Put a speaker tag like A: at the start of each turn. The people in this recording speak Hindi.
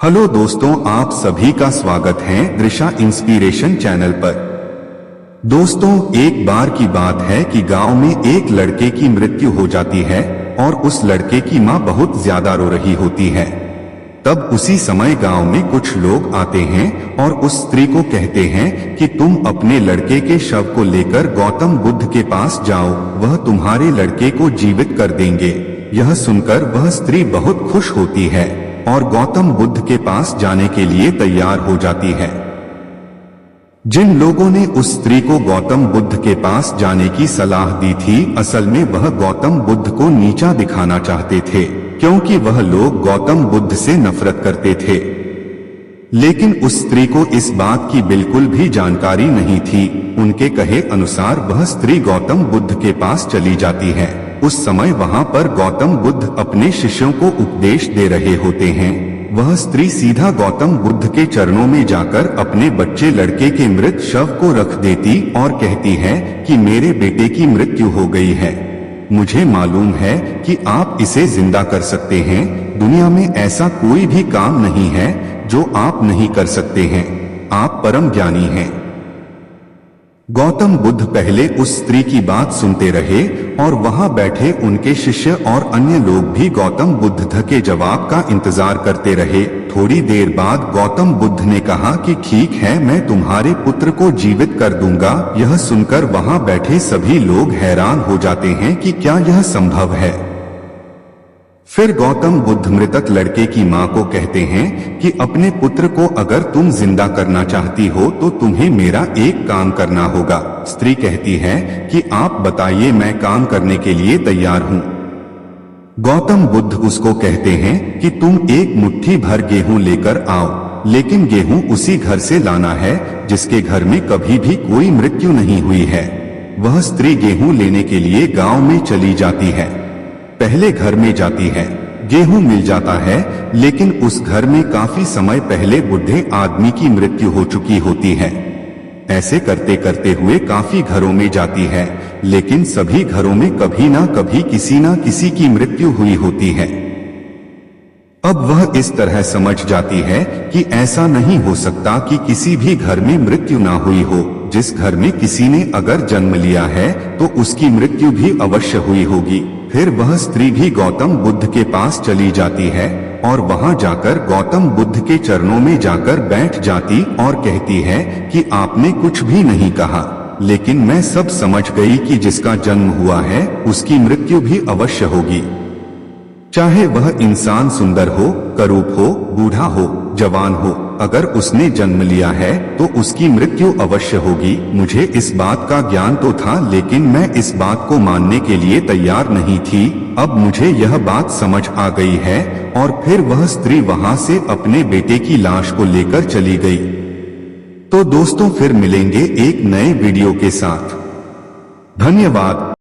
A: हेलो दोस्तों, आप सभी का स्वागत है दृशा इंस्पिरेशन चैनल पर। दोस्तों, एक बार की बात है कि गांव में एक लड़के की मृत्यु हो जाती है और उस लड़के की मां बहुत ज्यादा रो रही होती है। तब उसी समय गांव में कुछ लोग आते हैं और उस स्त्री को कहते हैं कि तुम अपने लड़के के शव को लेकर गौतम बुद्ध के पास जाओ, वह तुम्हारे लड़के को जीवित कर देंगे। यह सुनकर वह स्त्री बहुत खुश होती है और गौतम बुद्ध के पास जाने के लिए तैयार हो जाती है। जिन लोगों ने उस स्त्री को गौतम बुद्ध के पास जाने की सलाह दी थी, असल में वह गौतम बुद्ध को नीचा दिखाना चाहते थे, क्योंकि वह लोग गौतम बुद्ध से नफरत करते थे। लेकिन उस स्त्री को इस बात की बिल्कुल भी जानकारी नहीं थी। उनके कहे अनुसार वह स्त्री गौतम बुद्ध के पास चली जाती है। उस समय वहां पर गौतम बुद्ध अपने शिष्यों को उपदेश दे रहे होते हैं। वह स्त्री सीधा गौतम बुद्ध के चरणों में जाकर अपने बच्चे लड़के के मृत शव को रख देती और कहती है कि मेरे बेटे की मृत्यु हो गई है। मुझे मालूम है कि आप इसे जिंदा कर सकते हैं। दुनिया में ऐसा कोई भी काम नहीं है जो आप नहीं कर सकते हैं। आप परम ज्ञानी हैं। गौतम बुद्ध पहले उस स्त्री की बात सुनते रहे और वहां बैठे उनके शिष्य और अन्य लोग भी गौतम बुद्ध के जवाब का इंतजार करते रहे। थोड़ी देर बाद गौतम बुद्ध ने कहा कि ठीक है, मैं तुम्हारे पुत्र को जीवित कर दूंगा। यह सुनकर वहां बैठे सभी लोग हैरान हो जाते हैं कि क्या यह संभव है। फिर गौतम बुद्ध मृतक लड़के की मां को कहते हैं कि अपने पुत्र को अगर तुम जिंदा करना चाहती हो तो तुम्हें मेरा एक काम करना होगा। स्त्री कहती है कि आप बताइए, मैं काम करने के लिए तैयार हूं। गौतम बुद्ध उसको कहते हैं कि तुम एक मुट्ठी भर गेहूं लेकर आओ, लेकिन गेहूं उसी घर से लाना है जिसके घर में कभी भी कोई मृत्यु नहीं हुई है। वह स्त्री गेहूं लेने के लिए गांव में चली जाती है। पहले घर में जाती है, गेहूं मिल जाता है, लेकिन उस घर में काफी समय पहले बूढ़े आदमी की मृत्यु हो चुकी होती है। ऐसे करते करते हुए काफी घरों में जाती है, लेकिन सभी घरों में कभी ना कभी किसी ना किसी की मृत्यु हुई होती है। अब वह इस तरह समझ जाती है कि ऐसा नहीं हो सकता कि किसी भी घर में मृत्यु ना हुई हो। जिस घर में किसी ने अगर जन्म लिया है तो उसकी मृत्यु भी अवश्य हुई होगी। फिर वह स्त्री भी गौतम बुद्ध के पास चली जाती है और वहां जाकर गौतम बुद्ध के चरणों में जाकर बैठ जाती और कहती है कि आपने कुछ भी नहीं कहा, लेकिन मैं सब समझ गई कि जिसका जन्म हुआ है उसकी मृत्यु भी अवश्य होगी। चाहे वह इंसान सुंदर हो, करूप हो, बूढ़ा हो, जवान हो, अगर उसने जन्म लिया है तो उसकी मृत्यु अवश्य होगी। मुझे इस बात का ज्ञान तो था, लेकिन मैं इस बात को मानने के लिए तैयार नहीं थी। अब मुझे यह बात समझ आ गई है। और फिर वह स्त्री वहां से अपने बेटे की लाश को लेकर चली गई। तो दोस्तों, फिर मिलेंगे एक नए वीडियो के साथ। धन्यवाद।